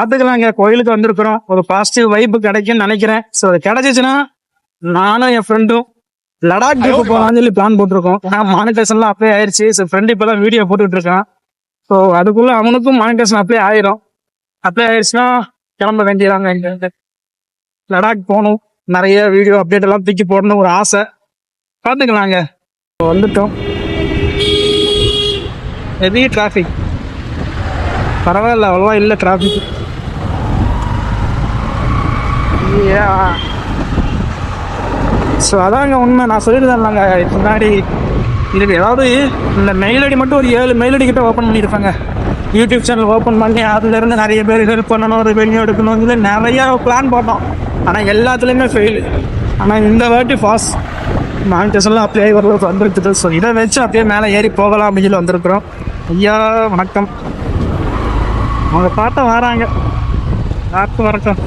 பாத்துக்கலாங்க. கோயிலுக்கு வந்திருக்கிறோம், ஒரு பாசிட்டிவ் வைப்பு கிடைக்கும்னு நினைக்கிறேன். ஸோ அது கிடைச்சிச்சுன்னா நானும் என் ஃப்ரெண்டும் லடாக் ட்ரிப் போகலாம்னு சொல்லி பிளான் போட்டிருக்கோம். ஏன்னா மானிட்டேஷன்லாம் அப்ளை ஆயிடுச்சு. ஸோ ஃப்ரெண்டு இப்போதான் வீடியோ போட்டுட்டு இருக்கான். ஸோ அதுக்குள்ள அவனுக்கும் மானிட்டேஷன் அப்ளை ஆயிரும். அப்ளை ஆயிடுச்சுன்னா கிளம்ப வேண்டியதாங்க. இங்க லடாக் போகணும், நிறைய வீடியோ அப்டேட் எல்லாம் தூக்கி போடணும் ஒரு ஆசை. பார்த்துக்கலாங்க. வந்துட்டோம். ஹெவி டிராஃபிக், பரவாயில்ல, அவ்வளோவா இல்லை டிராஃபிக். ஸோ அதாங்க உண்மை. நான் சொல்லியிருந்தேன்லங்க முன்னாடி, இதுக்கு ஏதாவது இந்த மெயில் ஐடி மட்டும் ஒரு 7 மெயில் ஐடி கிட்ட ஓப்பன் பண்ணியிருப்பாங்க. யூடியூப் சேனல் ஓப்பன் பண்ணி அதுலேருந்து நிறைய பேர் ஹெல்ப் பண்ணணும், ரெவென்யூ எடுக்கணும், இதில் நிறையா பிளான் போட்டோம். ஆனால் எல்லாத்துலேயுமே ஃபெயில். ஆனால் இந்த வாட்டி ஃபாஸ்ட் மானிட்டேஷன்லாம் அப்ளை ஆகி வரலாம் வந்துருக்குது. ஸோ இதை வச்சு அப்படியே மேலே ஏறி போகலாம் அப்படின்னு சொல்லி வந்திருக்கிறோம். ஐயா வணக்கம். அவங்க பார்த்தா வராங்க, யாருக்கும் வணக்கம்.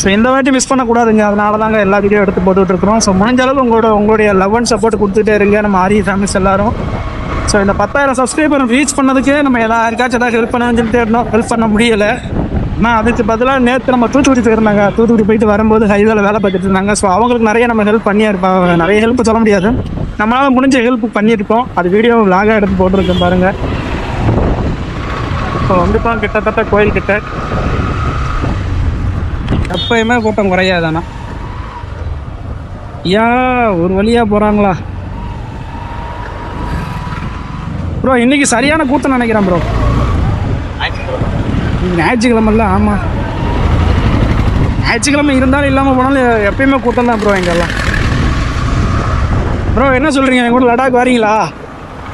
ஸோ இந்த வாட்டி மிஸ் பண்ணக்கூடாதுங்க. அதனால தாங்க எல்லா வீடியோ எடுத்து போட்டுட்டு இருக்கிறோம். ஸோ முடிஞ்ச அளவு உங்களுடைய லவ் அண்ட் சப்போர்ட் கொடுத்துட்டே இருங்க நம்ம ஆரி ஃபேமிலிஸ் எல்லாரும். ஸோ இந்த 10,000 சப்ஸ்கிரைபர் ரீச் பண்ணதுக்கு நம்ம யாருக்காச்சும் ஏதாவது ஹெல்ப் பண்ண சொல்லிட்டு இருந்தோம். ஹெல்ப் பண்ண முடியலை. ஆனால் அதுக்கு பதிலாக நேற்று நம்ம தூத்துக்குடி போயிருந்தாங்க. தூத்துக்குடி போயிட்டு வரும்போது ஹைவேல வேலை பார்த்துட்டு இருந்தாங்க. ஸோ அவங்களுக்கு நிறைய நம்ம ஹெல்ப் பண்ணியிருப்பாங்க. நிறைய ஹெல்ப் சொல்ல முடியாது, நம்மளால் முடிஞ்ச ஹெல்ப் பண்ணியிருக்கோம். அது வீடியோ வ்ளாகாக எடுத்து போட்டிருக்கேன் பாருங்கள். இப்போ வந்துட்டோம் கிட்டத்தட்ட கோயில் கிட்ட. எப்பயுமே கூட்டம் குறையாதானா? ஐயா ஒரு வழியாக போகிறாங்களா ப்ரோ? இன்னைக்கு சரியான கூட்டம் நினைக்கிறேன் ப்ரோ. ஞாயிற்றுக்கிழமைல, ஆமாம் ஞாயிற்றுக்கிழமை இருந்தாலும் இல்லாமல் போனாலும் எப்பயுமே கூட்டம் தான் ப்ரோ எங்கெல்லாம். ப்ரோ என்ன சொல்கிறீங்க, என் கூட லடாக் வரீங்களா?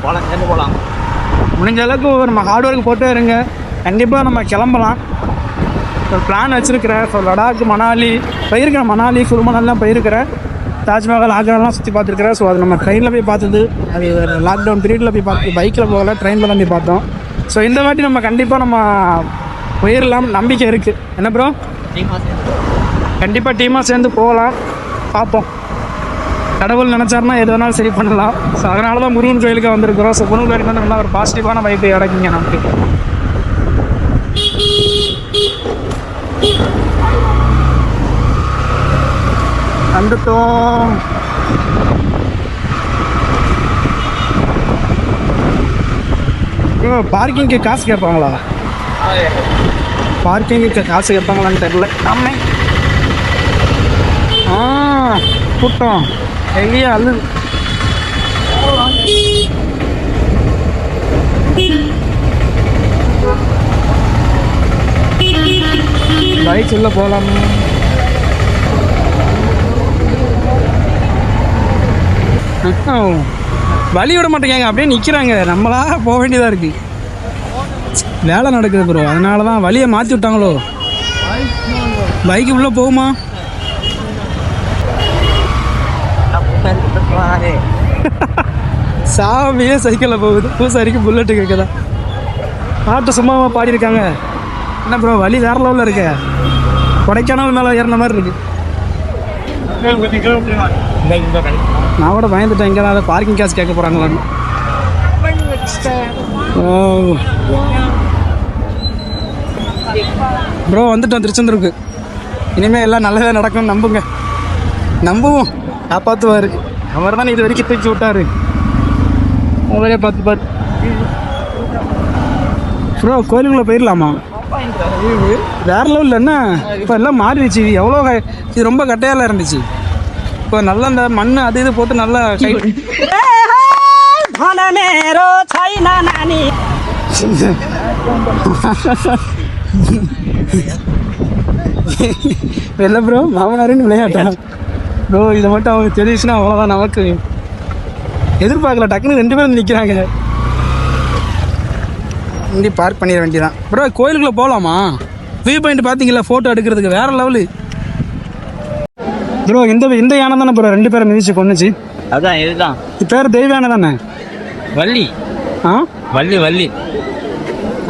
போகலாம். முடிஞ்ச அளவுக்கு நம்ம ஹார்ட் ஒர்க் போட்டே இருங்க. கண்டிப்பாக நம்ம கிளம்பலாம். ஒரு பிளான் வச்சுருக்கிறேன். ஸோ லடாக், மணாலி போயிருக்கிறேன், மணாலி குருமணாலாம் போயிருக்கிறேன். தாஜ்மஹால், ஆக்ராலாம் சுற்றி பார்த்துருக்குறேன். ஸோ அது நம்ம ட்ரெயினில் போய் பார்த்தது. அது லாக்டவுன் பீரியடில் போய் பார்த்து, பைக்கில் போகல, ட்ரெயினில் தான் போய் பார்த்தோம். ஸோ இந்த வாட்டி நம்ம கண்டிப்பாக நம்ம போயிடலாம், நம்பிக்கை இருக்குது. என்ன ப்ரோ? கண்டிப்பாக டீமாக சேர்ந்து போகலாம், பார்ப்போம். கடவுள் நினச்சாருன்னா எது வேணாலும் சரி பண்ணலாம். ஸோ அதனால தான் முருகன் கோயிலுக்கு வந்திருக்கிறோம். ஸோ முருகன் கோயிலுக்கு வந்து நல்லா ஒரு பாசிட்டிவான வைப்பு கிடைக்குங்க நமக்கு. வந்துட்டோம். பார்க்கிங்க்கு காசு கேட்பாங்களா? பார்க்கிங்க்கு காசு கேட்பாங்களான்னு தெரியல. ஆமே கூட்டம் எங்கேயா அல்லு. பைக் உள்ள போகலாம். வழி விட மாட்டேங்க, அப்படியே நிற்கிறாங்க. நம்மளா போக வேண்டியதாக இருக்குது. வேலை நடக்குது ப்ரோ, அதனால தான் வழியை மாற்றி விட்டாங்களோ. பைக்கு உள்ளே போகுமா? சாமியே சைக்கிளில் போகுது. பூசாரிக்கு புல்லட்டு கேட்குதா? பாட்டு சும்மாவாக பாடியிருக்காங்க. என்ன ப்ரோ வழி வேற லெவலில் இருக்க? கொடைக்கானல் மேலே ஏறின மாதிரி இருக்கு. நான் கூட பயந்துட்டேன், எங்கே தான் பார்க்கிங் காசு கேட்க போகிறாங்களான்னு. ப்ரோ வந்துட்டோம் திருச்செந்தூருக்கு. இனிமேல் எல்லாம் நல்லதாக நடக்கும்னு நம்புங்க. நம்புவோம், காப்பாற்றுவார். அவர் தானே இது வரைக்கும் தூக்கி விட்டார். அவரே பார்த்து ப்ரோ கோயிலுக்குள்ளே போயிடலாமா? வேற லெவலில் என்ன இப்போ எல்லாம் மாறிடுச்சு. எவ்வளோ இது ரொம்ப கட்டையாலாம் இருந்துச்சு. இப்போ நல்லா இந்த மண் அது இது போட்டு நல்லா இல்லை ப்ரோ, மாமனாரின்னு விளையாட்டா ப்ரோ? இதை மட்டும் அவங்க தெரிஞ்சுன்னா அவ்வளோதான். நமக்கு எதிர்பார்க்கல, டக்குன்னு 2 பேரும் நிற்கிறாங்க. இங்கே பார்க் பண்ணிட வேண்டியதான் ப்ரோ. கோயிலுக்குள்ளே போகலாமா? வியூ பாயிண்ட் பார்த்தீங்களா? ஃபோட்டோ எடுக்கிறதுக்கு வேறு லெவலு ப்ரோ. இந்த யானை தானே ப்ரோ 2 பேரை மிதிச்சு கொண்டுச்சு? அதான் இதுதான். இது பேர் தெய்வ யானை தானே? வள்ளி. வள்ளி வள்ளி.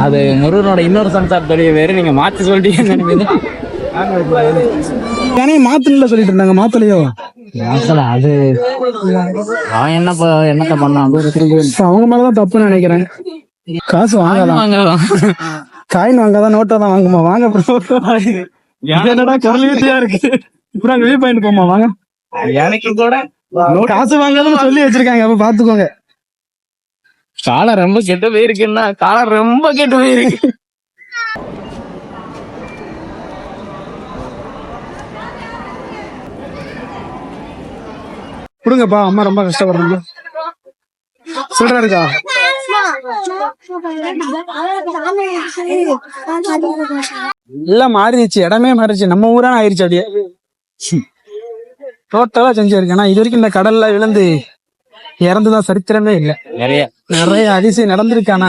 அது முருகனோட இன்னொரு சம்சார் தொழில் வேறு. நீங்கள் மாற்றி சொல்லிட்டீங்கன்னு யானையை மாற்றல சொல்லிட்டு இருந்தாங்க. மாற்றலையோ? அது அவன் என்னத்த பண்ணான்? அவங்க மேலே தான் தப்புன்னு நினைக்கிறேன். காசு வாங்கலாம். காயின் வாங்காதான் நோட்டா தான் வாங்குமா வாங்க ப்ரோ. என்னடா கரலியா இருக்கு. அப்புறம் வெளியே பாயிண்ட் போமா வாங்க. எனக்கு கூட காசு வாங்காதுன்னு சொல்லி வச்சிருக்காங்க, அப்ப பாத்துக்கோங்க. காலம் ரொம்ப கெட்டு போயிருக்குன்னா காலம் ரொம்ப கெட்டு போயிருக்கு. கொடுங்கப்பா, அம்மா ரொம்ப கஷ்டப்படுறாங்க. சில்லறை இருக்கா? எல்லாம் மாறிடுச்சு, இடமே மாறிடுச்சு, நம்ம ஊரா ஆயிருச்சு அப்படியே. டோட்டலா செஞ்சிருக்கு. ஆனா இது வரைக்கும் இந்த கடல்ல விழுந்து இறந்துதான் சரித்திரமே இல்லை. நிறைய நிறைய அதிசயம் நடந்திருக்கானா.